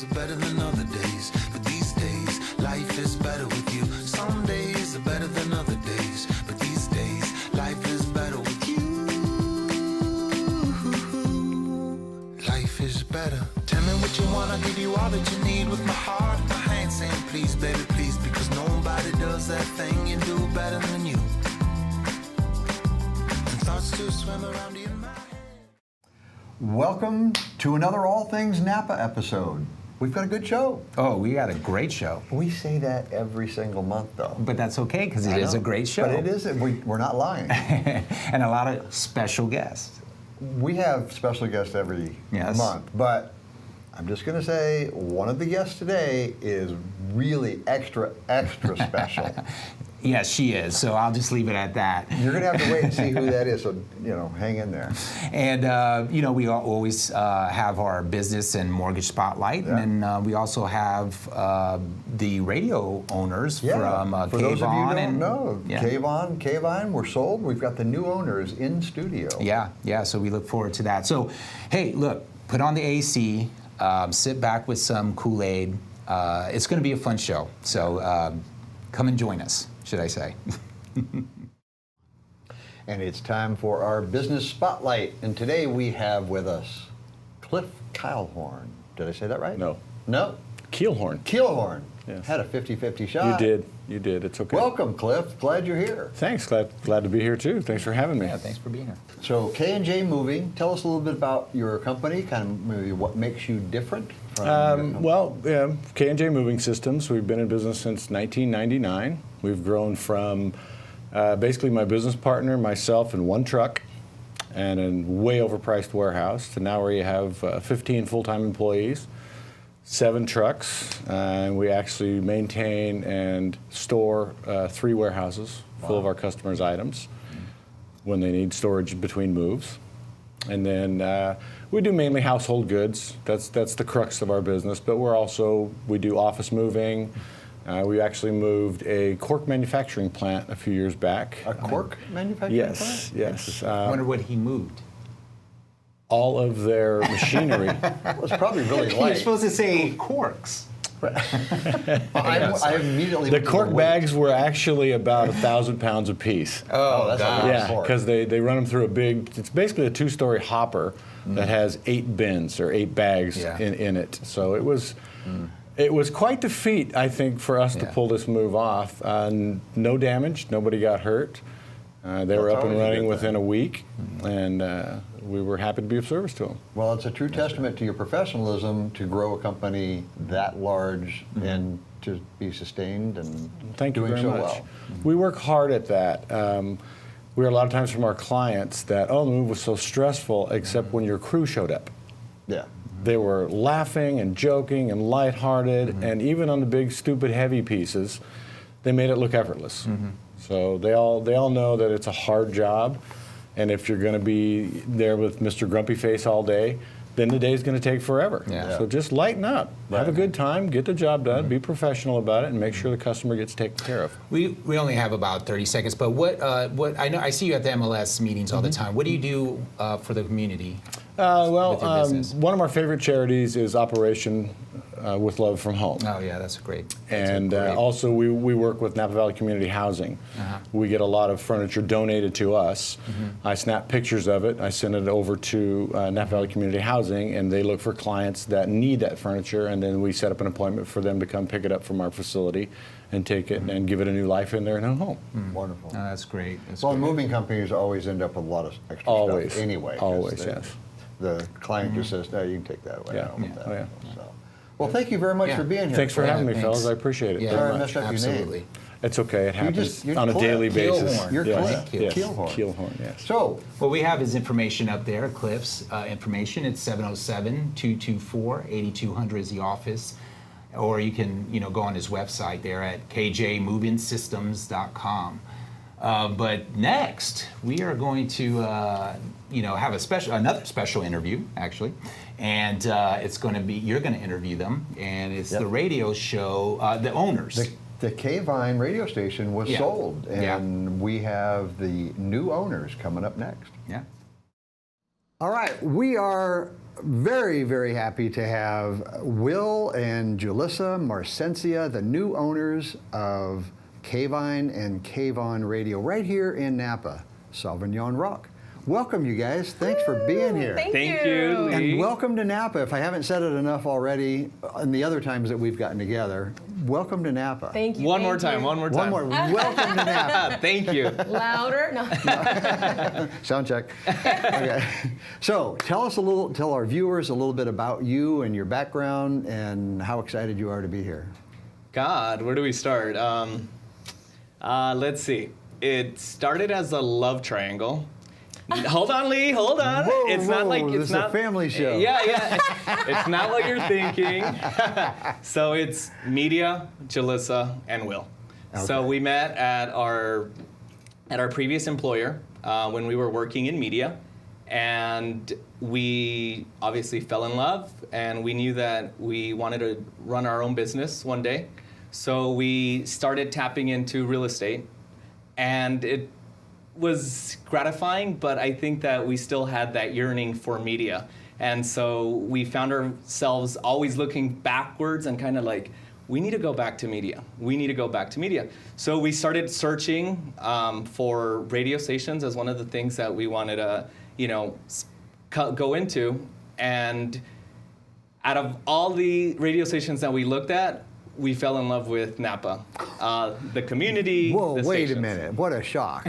days are better than other days, but these days, life is better with you. Some days are better than other days, but these days, life is better with you. Life is better. Tell me what you want, I'll give you all that you need with my heart and my hand saying please, baby, please, because nobody does that thing you do better than you. And thoughts to swim around in my head. Welcome to another All Things Napa episode. We've got a good show. Oh, we got a great show. We say that every single month, though. But that's okay, because it is a great show. But it is. We're not lying. And a lot of special guests. We have special guests every month, but I'm just going to say one of the guests today is really extra special. Yes, she is. So I'll just leave it at that. You're going to have to wait and see who that is, so, hang in there. And, we always have our business and mortgage spotlight. Yeah. And then we also have the radio owners from Capaz. For those of you who don't know, Capaz, we're sold. We've got the new owners in studio. Yeah. So we look forward to that. So, hey, look, put on the AC, sit back with some Kool-Aid. It's going to be a fun show. So come and join us, should I say. And it's time for our business spotlight. And today we have with us Cliff Keilhorn. Did I say that right? No. No? Keilhorn. Yes. Had a 50-50 shot. You did. It's okay. Welcome, Cliff. Glad you're here. Thanks. Glad to be here, too. Thanks for having me. Yeah, thanks for being here. So K&J Moving, tell us a little bit about your company, kind of maybe what makes you different from K&J Moving Systems, we've been in business since 1999. We've grown from basically my business partner, myself, and one truck and a way overpriced warehouse to now where you have 15 full-time employees, 7 trucks, and we actually maintain and store 3 warehouses full of our customers' items when they need storage between moves. And then we do mainly household goods. That's the crux of our business, but we do office moving. We actually moved a cork manufacturing plant a few years back. A cork manufacturing plant? Yes. I wonder what he moved. All of their machinery. It was probably really light. You're supposed to say corks. I immediately. The cork bags were actually about 1,000 pounds a piece. Oh, that's God. Yeah, because they run them through it's basically a 2-story hopper that has 8 bins or 8 bags in it. So it was quite the feat, I think, for us to pull this move off. No damage, nobody got hurt. They were up and running within a week, and we were happy to be of service to them. Well, it's a true testament to your professionalism to grow a company that large and to be sustained and Thank you doing very so much. well. We work hard at that. We hear a lot of times from our clients that, the move was so stressful, except when your crew showed up. Yeah. They were laughing and joking and lighthearted, and even on the big, stupid, heavy pieces, they made it look effortless. So they all know that it's a hard job, and if you're going to be there with Mr. Grumpy Face all day, then the day's going to take forever. Yeah. So just lighten up, have a good time, get the job done, be professional about it, and make sure the customer gets taken care of. We only have about 30 seconds, but what I know I see you at the MLS meetings all the time. What do you do for the community? One of our favorite charities is Operation With Love from Home. Oh yeah, that's great. And also we work with Napa Valley Community Housing. We get a lot of furniture donated to us. I snap pictures of it. I send it over to Napa Valley Community Housing, and they look for clients that need that furniture, and then we set up an appointment for them to come pick it up from our facility and take it and give it a new life in their new home. Wonderful. Oh, that's great. Moving companies always end up with a lot of extra stuff anyway. Always, yes. The client just says, no, you can take that away. Yeah. I don't want that. Oh, yeah. So, well, thank you very much for being here. Thanks for having me, thanks. fellas. I appreciate it. Yeah, Sorry I messed up your absolutely. name. It's okay. It happens you're on a Cliff. daily basis. Keilhorn. You're Yes. Cliff. Yes. Keilhorn. Keilhorn, yes. So, Well, we have his information up there, Cliff's information. It's 707-224-8200 is the office. Or you can go on his website there at kjmovingsystems.com. But next, we are going to have another special interview, actually. And it's going to be, you're going to interview them. And it's the radio show, the owners. the K-Vine radio station was sold, and we have the new owners coming up next. Yeah. All right, we are very, very happy to have Will and Julissa Marcencia, the new owners of K-Vine and K-Von Radio right here in Napa, Sauvignon Rock. Welcome, you guys. Thanks for being here. Thank you, Lee. And welcome to Napa. If I haven't said it enough already, and the other times that we've gotten together, welcome to Napa. Thank you. One more time. One more. Welcome to Napa. Thank you. Louder. No. Sound check. Okay. So tell our viewers a little bit about you and your background and how excited you are to be here. God, where do we start? Let's see. It started as a love triangle. Hold on, Lee. Hold on. It's not a family show. Yeah. It's not what you're thinking. So it's media, Julissa, and Will. Okay. So we met at our previous employer when we were working in media, and we obviously fell in love, and we knew that we wanted to run our own business one day. So we started tapping into real estate, and it was gratifying, but I think that we still had that yearning for media. And so we found ourselves always looking backwards and kind of like, we need to go back to media. We need to go back to media. So we started searching for radio stations as one of the things that we wanted to, go into. And out of all the radio stations that we looked at, we fell in love with Napa. The community. Whoa, the wait stations. a minute. What a shock.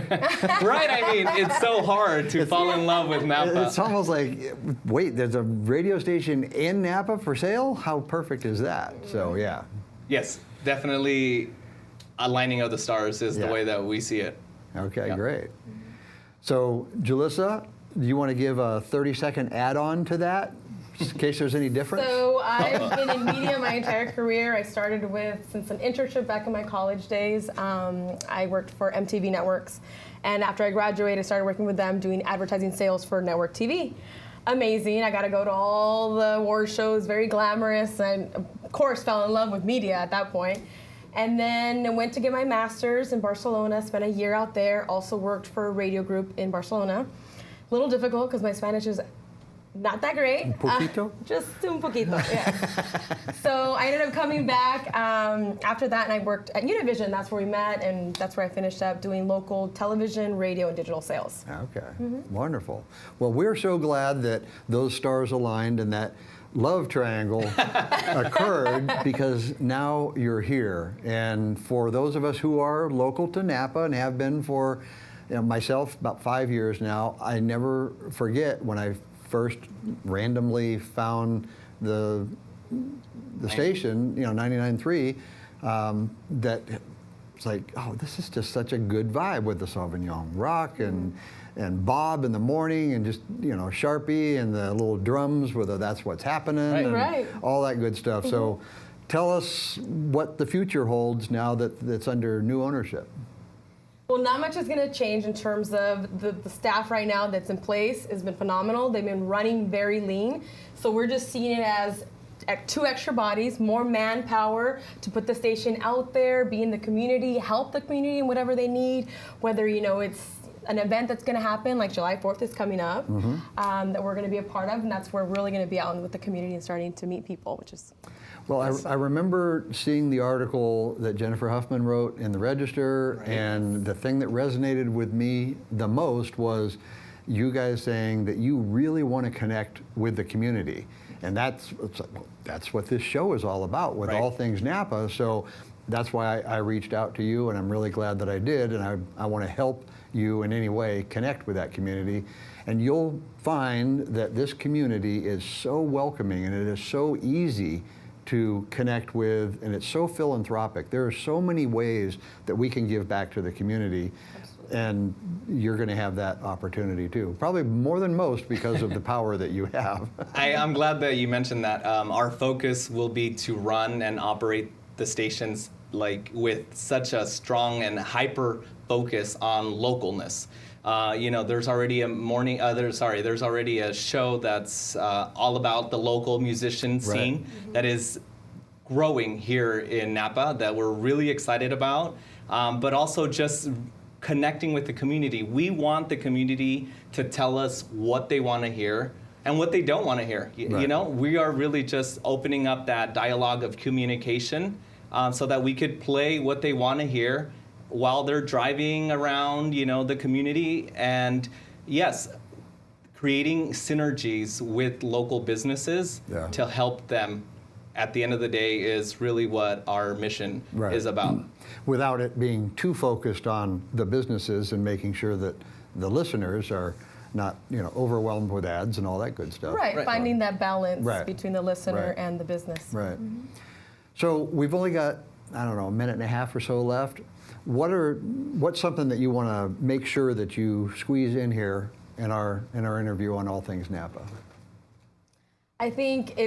Right? I mean, it's so hard to fall in love with Napa. It's almost like, wait, there's a radio station in Napa for sale? How perfect is that? So, yeah. Yes, definitely aligning of the stars is the way that we see it. Okay, Yeah. great. So, Julissa, do you want to give a 30-second add-on to that, in case there's any difference? So I've been in media my entire career. I started since an internship back in my college days. I worked for MTV Networks. And after I graduated, I started working with them doing advertising sales for network TV. Amazing. I got to go to all the award shows, very glamorous, and of course fell in love with media at that point. And then I went to get my master's in Barcelona, spent a year out there, also worked for a radio group in Barcelona. A little difficult because my Spanish is not that great. Un poquito? Just un poquito, yeah. So I ended up coming back after that, and I worked at Univision. That's where we met, and that's where I finished up doing local television, radio, and digital sales. Okay, wonderful. Well, we're so glad that those stars aligned and that love triangle occurred, because now you're here. And for those of us who are local to Napa and have been for myself about 5 years now, I never forget when I first randomly found the station, 99.3, that it's like, oh, this is just such a good vibe with the Sauvignon Rock and Bob in the morning, and just Sharpie and the little drums with the "That's What's Happening" and Right. all that good stuff. So, tell us what the future holds now that it's under new ownership. Well, not much is going to change in terms of the staff right now that's in place has been phenomenal. They've been running very lean. So we're just seeing it as 2 extra bodies, more manpower to put the station out there, be in the community, help the community in whatever they need, whether, it's an event that's going to happen, like July 4th is coming up, that we're going to be a part of, and that's where we're really going to be out with the community and starting to meet people, which is... Well, I remember seeing the article that Jennifer Huffman wrote in the Register, and the thing that resonated with me the most was you guys saying that you really want to connect with the community. And that's what this show is all about, with all things Napa. So that's why I reached out to you, and I'm really glad that I did, and I want to help you in any way connect with that community. And you'll find that this community is so welcoming, and it is so easy to connect with, and it's so philanthropic. There are so many ways that we can give back to the community. Absolutely. And you're going to have that opportunity too. Probably more than most, because of the power that you have. I'm glad that you mentioned that. Our focus will be to run and operate the stations with such a strong and hyper focus on localness. There's already there's already a show that's all about the local musician scene that is growing here in Napa that we're really excited about, but also just connecting with the community. We want the community to tell us what they want to hear, and what they don't want to hear. Right. You know, we are really just opening up that dialogue of communication so that we could play what they want to hear while they're driving around, you know, the community. And yes, creating synergies with local businesses Yeah. to help them at the end of the day is really what our mission Right. is about. Without it being too focused on the businesses and making sure that the listeners are not, overwhelmed with ads and all that good stuff. Right, Right. finding that balance Right. between the listener Right. and the business. Right. So we've only got, I don't know, a minute and a half or so left. What's something that you want to make sure that you squeeze in here in our interview on All Things Napa? I think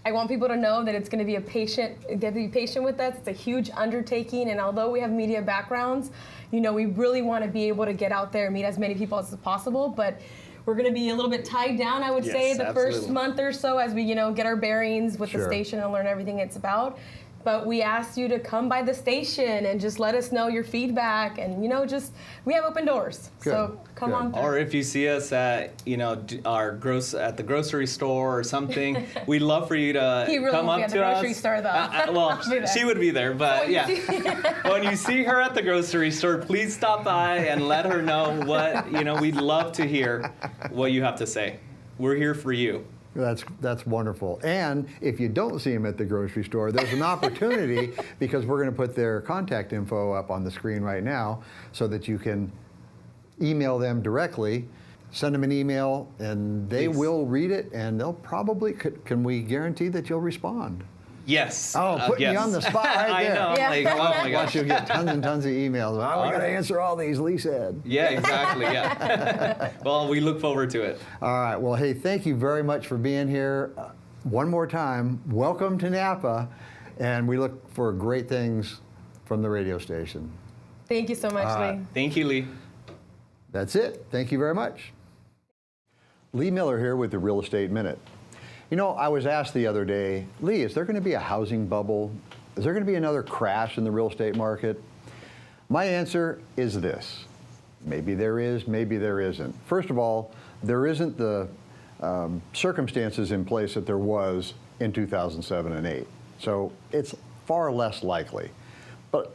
I want people to know that it's going to be patient with us. It's a huge undertaking, and although we have media backgrounds, we really want to be able to get out there and meet as many people as possible, but we're going to be a little bit tied down, I would Yes, say, the first absolutely. month or so as we, get our bearings with Sure. the station and learn everything it's about. But we asked you to come by the station and just let us know your feedback, and we have open doors. Good. So come Good. on through. Or if you see us at at the grocery store or something, we'd love for you to He really come won't be up at the to us. grocery store, though. Well, I'll be there. she would be there, but yeah. When you see her at the grocery store, please stop by and let her know what we'd love to hear what you have to say. We're here for you. That's wonderful. And if you don't see them at the grocery store, there's an opportunity because we're going to put their contact info up on the screen right now so that you can email them directly, send them an email, and they Please. will read it, and they'll probably, can we guarantee that you'll respond? Yes. Oh, putting yes. you on the spot right there. I know. Yeah. Like, oh my Once gosh. you get tons and tons of emails, we got to answer all these, Lee said. Yeah, exactly. Yeah. Well, we look forward to it. All right. Well, hey, thank you very much for being here. One more time, welcome to Napa, and we look for great things from the radio station. Thank you so much, All right. Lee. Thank you, Lee. That's it. Thank you very much. Lee Miller here with the Real Estate Minute. I was asked the other day, Lee, is there going to be a housing bubble? Is there going to be another crash in the real estate market? My answer is this. Maybe there is, maybe there isn't. First of all, there isn't the circumstances in place that there was in 2007 and 8. So it's far less likely. But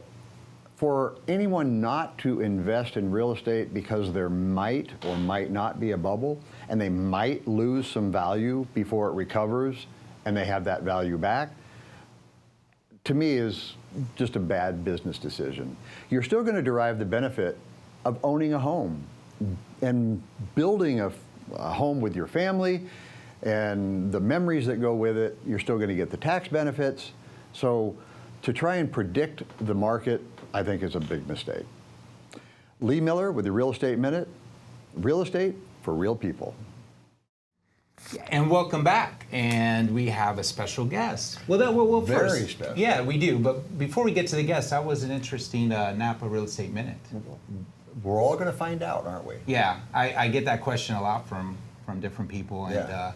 for anyone not to invest in real estate because there might or might not be a bubble, and they might lose some value before it recovers and they have that value back, to me is just a bad business decision. You're still going to derive the benefit of owning a home and building a home with your family and the memories that go with it. You're still going to get the tax benefits. So to try and predict the market, I think is a big mistake. Lee Miller with the Real Estate Minute. Real estate for real people. And welcome back. And we have a special guest. Well, Very first, special. Yeah, we do. But before we get to the guest, that was an interesting Napa Real Estate Minute. We're all going to find out, aren't we? Yeah, I get that question a lot from different people, and Yeah.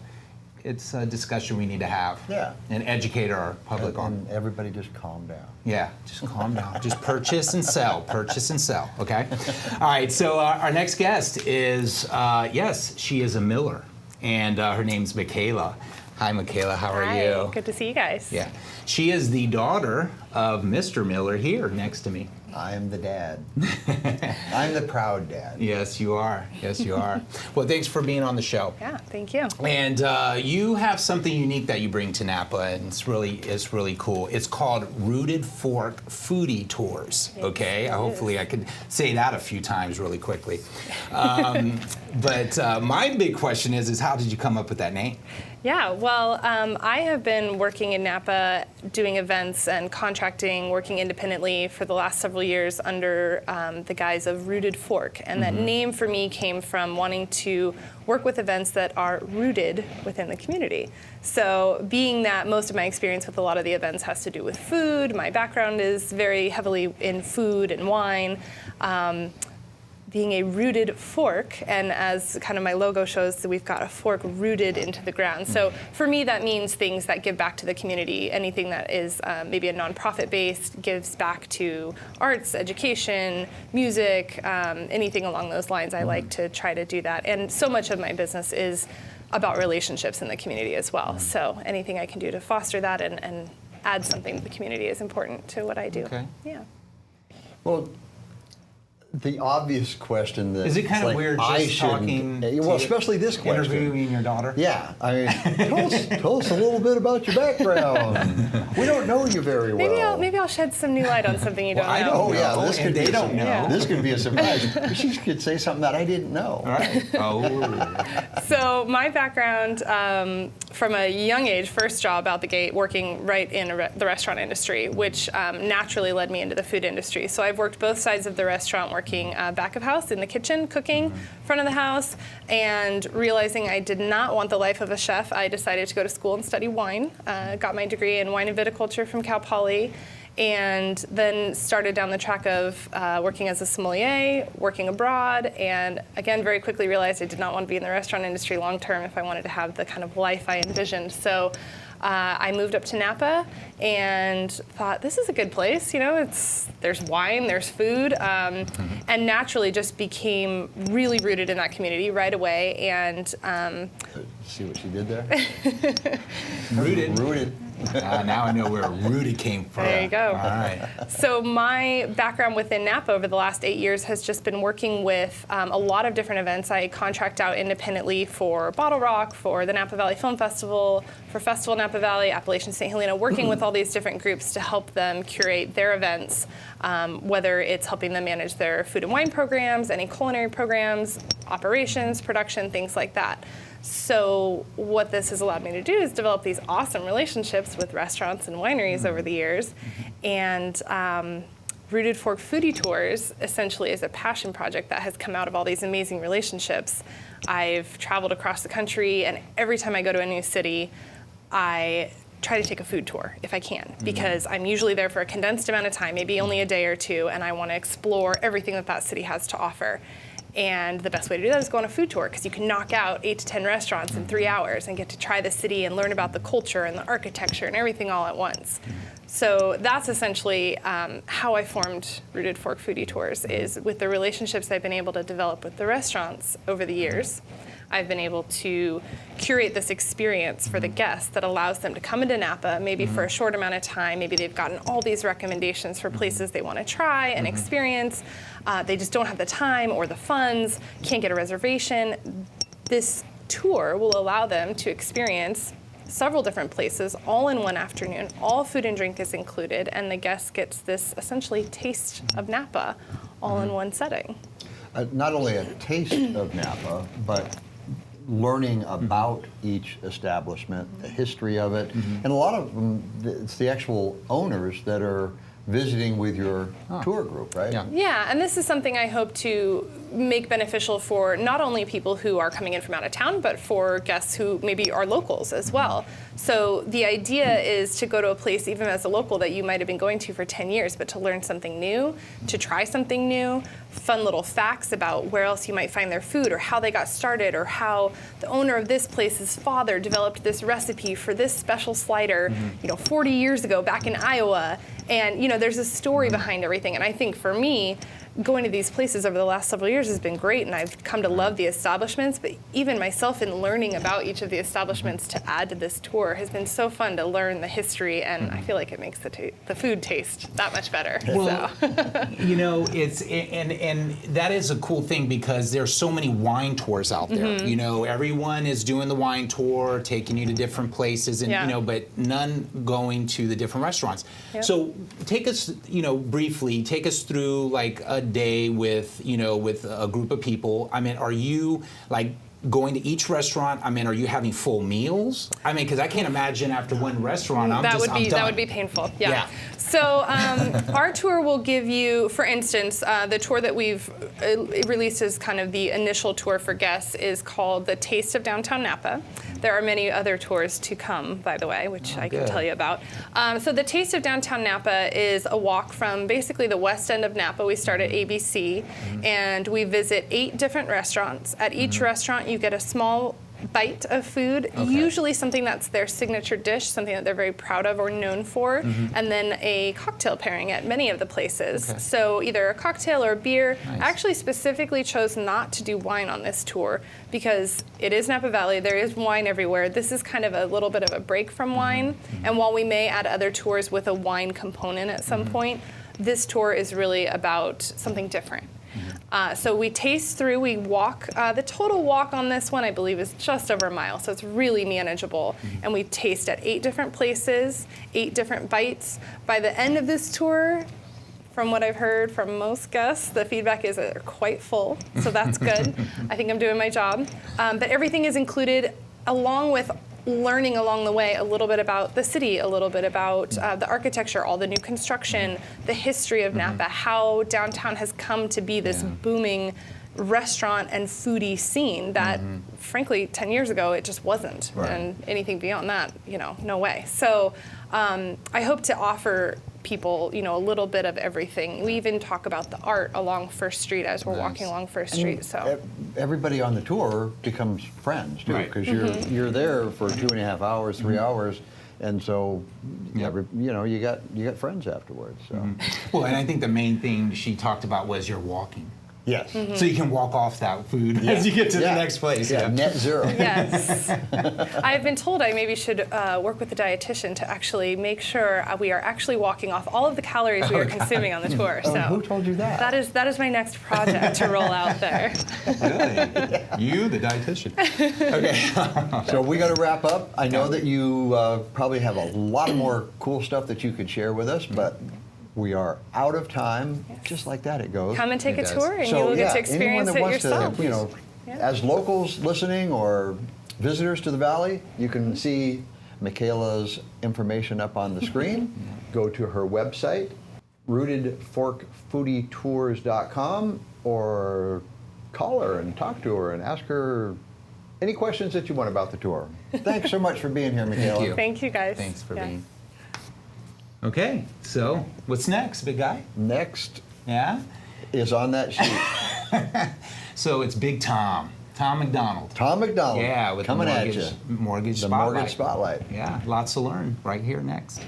it's a discussion we need to have. Yeah. And educate our public on. And everybody just calm down. Yeah, just calm down. Just purchase and sell. Purchase and sell. Okay. All right. So our next guest is yes, she is a Miller, and her name's Michaela. Hi, Michaela. How are Hi, you? good to see you guys. Yeah. She is the daughter of Mr. Miller here next to me. I am the dad. I'm the proud dad. Yes, you are. Yes, you are. Well, thanks for being on the show. Yeah, thank you. And you have something unique that you bring to Napa, and it's really cool. It's called Rooted Fork Foodie Tours. Okay, hopefully I could say that a few times really quickly. But my big question is how did you come up with that name? Yeah, well, I have been working in Napa doing events and contracting, working independently for the last several years under the guise of Rooted Fork. And that name for me came from wanting to work with events that are rooted within the community. So being that most of my experience with a lot of the events has to do with food, my background is very heavily in food and wine. Being a rooted fork, and as kind of my logo shows, that we've got a fork rooted into the ground. So for me, that means things that give back to the community. Anything that is maybe a nonprofit based gives back to arts, education, music, anything along those lines. I like to try to do that. And so much of my business is about relationships in the community as well. So anything I can do to foster that and add something to the community is important to what I do. Okay. Yeah. Well, the obvious question that Is it kind of like, weird I just shouldn't- talking? Well, especially this question. Interviewing your daughter. Yeah, I mean, tell us a little bit about your background. We don't know you very well. Maybe I'll shed some new light on something you don't I know. don't Oh yeah, know, this and could they be don't know. Yeah. This could be a surprise. She could say something that I didn't know. All right. Oh. So my background, from a young age, first job out the gate, working right in the restaurant industry, which naturally led me into the food industry. So I've worked both sides of the restaurant, working back of house in the kitchen, cooking, front of the house, and realizing I did not want the life of a chef, I decided to go to school and study wine. Got my degree in wine and viticulture from Cal Poly, and then started down the track of working as a sommelier, working abroad, and again, very quickly realized I did not want to be in the restaurant industry long term if I wanted to have the kind of life I envisioned. So I moved up to Napa and thought, this is a good place. You know, there's wine, there's food, and naturally just became really rooted in that community right away. And See what she did there? Rooted. Rooted. Now I know where rooted came from. There you go. All right. So my background within Napa over the last 8 years has just been working with a lot of different events. I contract out independently for Bottle Rock, for the Napa Valley Film Festival, for Festival Napa Valley, Appalachian St. Helena, working with all these different groups to help them curate their events, whether it's helping them manage their food and wine programs, any culinary programs, operations, production, things like that. So what this has allowed me to do is develop these awesome relationships with restaurants and wineries over the years. And Rooted Fork Foodie Tours essentially is a passion project that has come out of all these amazing relationships. I've traveled across the country, and every time I go to a new city, I try to take a food tour if I can, because I'm usually there for a condensed amount of time, maybe only a day or two, and I want to explore everything that that city has to offer. And the best way to do that is go on a food tour, because you can knock out 8 to 10 restaurants in 3 hours and get to try the city and learn about the culture and the architecture and everything all at once. So that's essentially how I formed Rooted Fork Foodie Tours, is with the relationships I've been able to develop with the restaurants over the years. I've been able to curate this experience for the guests that allows them to come into Napa, maybe for a short amount of time. Maybe they've gotten all these recommendations for places they want to try and experience. They just don't have the time or the funds, can't get a reservation. This tour will allow them to experience several different places all in one afternoon. All food and drink is included, and the guest gets this essentially taste of Napa all in one setting. Not only a taste of Napa, but learning about each establishment, the history of it, and a lot of them, it's the actual owners that are visiting with your tour group, right? Yeah. Yeah, and this is something I hope to make beneficial for not only people who are coming in from out of town, but for guests who maybe are locals as well. So the idea is to go to a place, even as a local, that you might have been going to for 10 years, but to learn something new, to try something new, fun little facts about where else you might find their food, or how they got started, or how the owner of this place's father developed this recipe for this special slider, 40 years ago back in Iowa. And there's a story behind everything. And I think for me, going to these places over the last several years has been great, and I've come to love the establishments, but even myself in learning about each of the establishments to add to this tour has been so fun to learn the history, and I feel like it makes the food taste that much better. Well, it's and that is a cool thing, because there's so many wine tours out there. Everyone is doing the wine tour, taking you to different places, and but none going to the different restaurants. Yep. So take us, briefly, take us through like a day with a group of people. I mean, are you like going to each restaurant? I mean, are you having full meals? I mean, because I can't imagine after one restaurant, I'm that done. would be painful. Yeah. So our tour will give you, for instance, the tour that we've released as kind of the initial tour for guests is called The Taste of Downtown Napa. There are many other tours to come, by the way, which I can tell you about. So the Taste of Downtown Napa is a walk from basically the west end of Napa. We start at ABC, and we visit 8 different restaurants. At each restaurant, you get a small bite of food, usually something that's their signature dish, something that they're very proud of or known for, and then a cocktail pairing at many of the places. Okay. So either a cocktail or a beer. Nice. I actually specifically chose not to do wine on this tour because it is Napa Valley, there is wine everywhere. This is kind of a little bit of a break from wine, and while we may add other tours with a wine component at some point, this tour is really about something different. So we taste through, we walk, the total walk on this one I believe is just over a mile, so it's really manageable. And we taste at 8 different places, 8 different bites. By the end of this tour, from what I've heard from most guests, the feedback is that they're quite full, so that's good. I think I'm doing my job. But everything is included along with learning along the way a little bit about the city, a little bit about the architecture, all the new construction, the history of Napa, how downtown has come to be this booming restaurant and foodie scene that, frankly, 10 years ago it just wasn't. Right. And anything beyond that, no way. So I hope to offer people, a little bit of everything. We even talk about the art along First Street as we're walking along First Street. So Everybody on the tour becomes friends too, Right. because you're there for 2.5 hours, 3 hours, and so you got friends afterwards. So Well, and I think the main thing she talked about was your walking. yes, So you can walk off that food as you get to the next place. Yeah, net zero. yes. I've been told I maybe should work with a dietitian to actually make sure we are actually walking off all of the calories we are consuming on the tour. So Who told you that? that is my next project to roll out there. Really? You, the dietitian. Okay. So we got to wrap up. I know that you probably have a lot more cool stuff that you could share with us, but we are out of time. Just like that, it goes. Come and take It a does. tour, and So, you will get to anyone experience that it wants yourself. to, as locals listening or visitors to the valley, you can see Michaela's information up on the screen. Go to her website, rootedforkfoodietours.com, or call her and talk to her and ask her any questions that you want about the tour. Thanks so much for being here, Michaela. you. Thank you, guys. Thanks for Yes. being. Okay, so what's next, big guy? Next Yeah? is on that sheet. So it's Big Tom McDonald. Tom McDonald. Yeah, with coming the at mortgage, you. mortgage The spotlight. Mortgage Spotlight. Yeah, lots to learn right here next.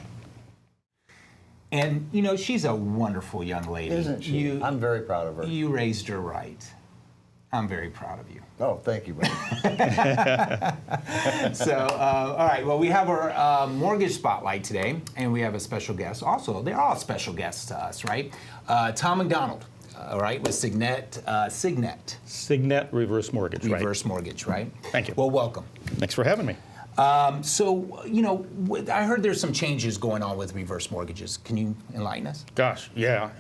And she's a wonderful young lady. Isn't she? I'm very proud of her. You raised her right. I'm very proud of you. Oh, thank you, buddy. So, all right. Well, we have our mortgage spotlight today, and we have a special guest. Also, they're all special guests to us, right? Tom McDonald, all right, with Signet Reverse Mortgage, right? Reverse Mortgage, right? Thank you. Well, welcome. Thanks for having me. So, I heard there's some changes going on with reverse mortgages. Can you enlighten us? Gosh, yeah.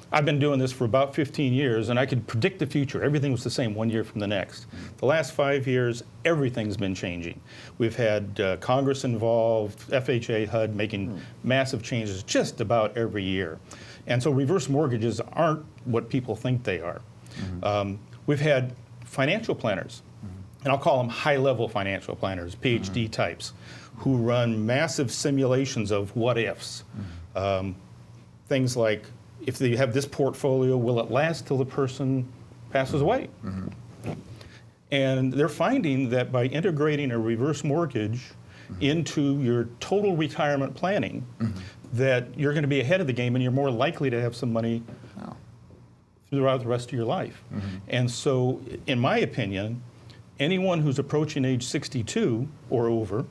I've been doing this for about 15 years, and I could predict the future. Everything was the same one year from the next. The last 5 years, everything's been changing. We've had Congress involved, FHA, HUD making massive changes just about every year. And so reverse mortgages aren't what people think they are. We've had financial planners, and I'll call them high-level financial planners, PhD types, who run massive simulations of what-ifs. Things like, if they have this portfolio, will it last till the person passes away? And they're finding that by integrating a reverse mortgage into your total retirement planning, that you're going to be ahead of the game and you're more likely to have some money throughout the rest of your life. And so, in my opinion, anyone who's approaching age 62 or over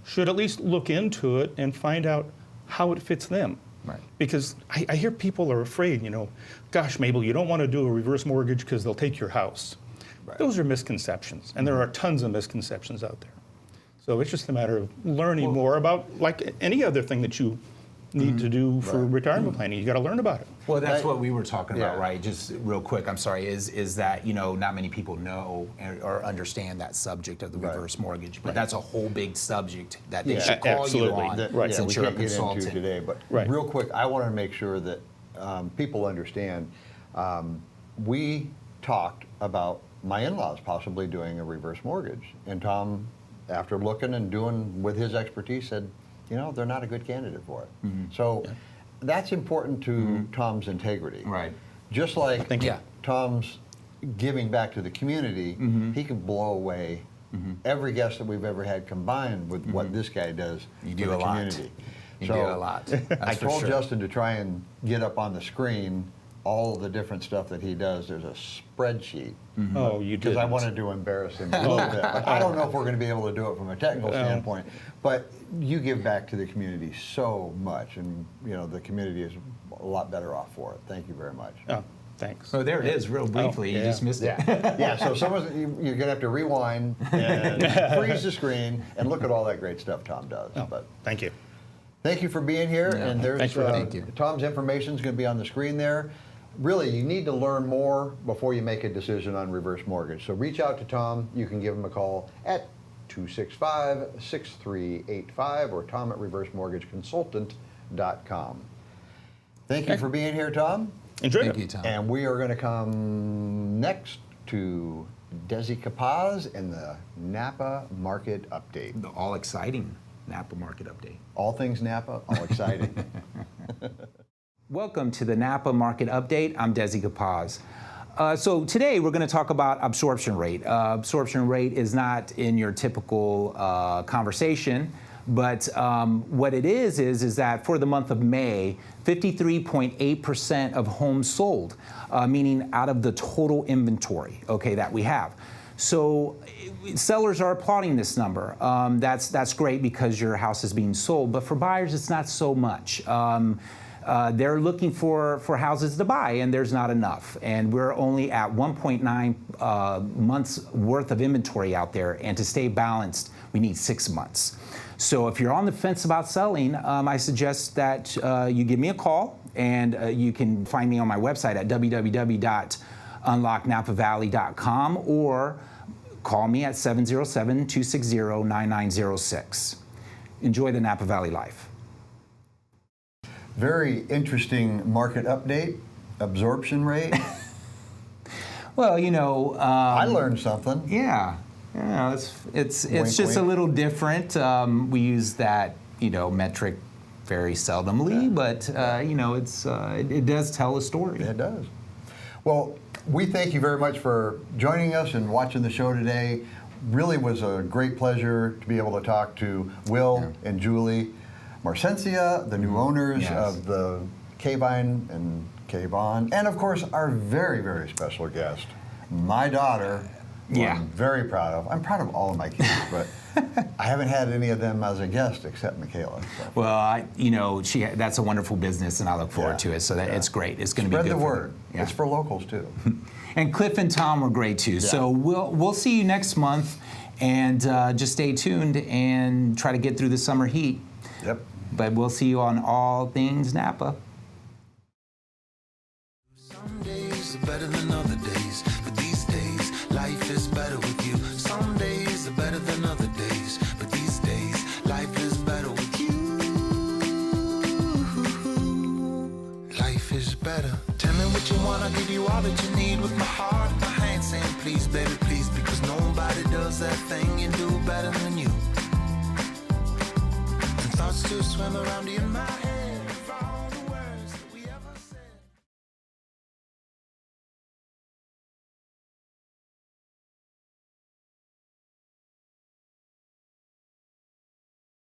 should at least look into it and find out how it fits them. Right. Because I hear people are afraid, gosh, Mabel, you don't want to do a reverse mortgage because they'll take your house. Right. Those are misconceptions, and there are tons of misconceptions out there. So it's just a matter of learning more about, like any other thing that you need to do for retirement planning. You got to learn about it. Well, that's what we were talking about, Yeah. right? Just real quick, I'm sorry, is that, not many people know or understand that subject of the reverse mortgage, but that's a whole big subject that they should call absolutely. you on That- Right. since we you're a can't get into consultant. today, but Right. real quick, I want to make sure that people understand. We talked about my in-laws possibly doing a reverse mortgage, and Tom, after looking and doing with his expertise, said, they're not a good candidate for it. So that's important to Tom's integrity. Right. Just like Thank you. Yeah. Tom's giving back to the community, he can blow away every guest that we've ever had combined with what this guy does You for do the a lot. community. You do a lot. That's I for told sure. Justin to try and get up on the screen all the different stuff that he does. There's a spreadsheet. Oh, you did. Because I wanted to embarrass him a little bit. But I don't know if we're going to be able to do it from a technical standpoint. But you give back to the community so much, and the community is a lot better off for it. Thank you very much. Oh, thanks. Oh, there it is, real briefly. You yeah. just missed it. Yeah, so you're going to have to rewind and freeze the screen and look at all that great stuff Tom does. But Thank you. thank you for being here. And there's Thanks for having me. Thank you. Tom's information is going to be on the screen there. Really, you need to learn more before you make a decision on reverse mortgage. So reach out to Tom. You can give him a call at 265-6385 or Tom at reversemortgageconsultant.com. Thank you for being here, Tom. Enjoy Thank it. you, Tom. And we are going to come next to Desi Capaz in the Napa Market Update. The all exciting Napa Market Update. All things Napa, all exciting. Welcome to the Napa Market Update. I'm Desi Capaz. So today we're going to talk about absorption rate. Absorption rate is not in your typical conversation, but what it is that for the month of May, 53.8% of homes sold, meaning out of the total inventory, that we have. So sellers are applauding this number. That's great because your house is being sold, but for buyers it's not so much. They're looking for houses to buy, and there's not enough. And we're only at 1.9 months worth of inventory out there, and to stay balanced, we need 6 months. So if you're on the fence about selling, I suggest that you give me a call, and you can find me on my website at www.unlocknapavalley.com or call me at 707-260-9906. Enjoy the Napa Valley life. Very interesting market update, absorption rate. Well, I learned something. Yeah, it's Wink, just a wink. little different. We use that metric very seldomly, but it does tell a story. It does. Well, we thank you very much for joining us and watching the show today. Really was a great pleasure to be able to talk to Will and Julie Marcencia, the new owners Yes. of the K-Vine and K-Von, and of course our very, very special guest, my daughter, who Yeah. I'm very proud of. I'm proud of all of my kids, but I haven't had any of them as a guest except Michaela. So. Well, that's a wonderful business, and I look forward to it. So that it's great. It's going to be Spread good the for word. them. Yeah. It's for locals too. And Cliff and Tom were great too. So we'll see you next month, and just stay tuned and try to get through the summer heat. Yep. But we'll see you on All Things Napa. Some days are better than other days, but these days life is better with you. Some days are better than other days, but these days life is better with you. Life is better. Tell me what you want, I'll give you all that you need with my heart, my hand saying please, baby, please, because nobody does that thing you do better than you. And thoughts to swim around in my head.